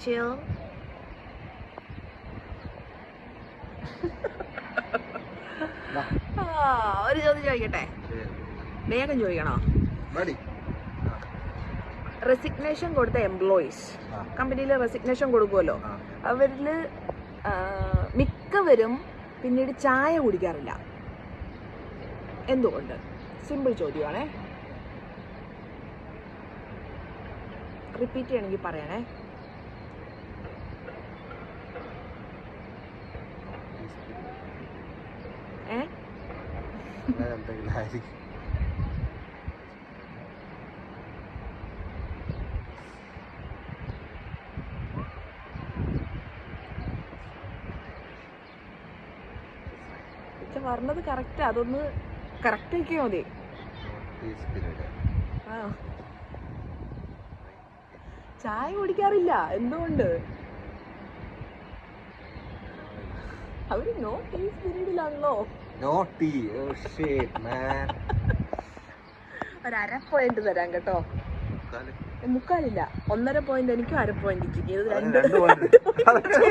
chill. ഒരു ചോദ്യം ചോദിക്കട്ടെ, വേഗം ചോദിക്കണോ? റെസിഗ്നേഷൻ കൊടുത്ത എംപ്ലോയീസ്, കമ്പനിയിൽ റെസിഗ്നേഷൻ കൊടുക്കുമല്ലോ, അവരിൽ മിക്കവരും പിന്നീട് ചായ കുടിക്കാറില്ല. എന്തുകൊണ്ട്? സിമ്പിൾ ചോദ്യമാണേ, റിപ്പീറ്റ് ചെയ്യണമെങ്കിൽ പറയണേ. പറഞ്ഞത് കറക്റ്റ്, അതൊന്ന് കറക്റ്റ് ആക്കിയാ മതി. ആ, ചായ കുടിക്കാറില്ല. എന്തുകൊണ്ട്? അവര് നോ ടീ പീരീഡിലാണല്ലോ. ഒരു 1/2 പോയിന്റ് തരാം കേട്ടോ. 3/4 1.5 എനിക്കും 1/2 പോയിന്റ്. ഇത് 2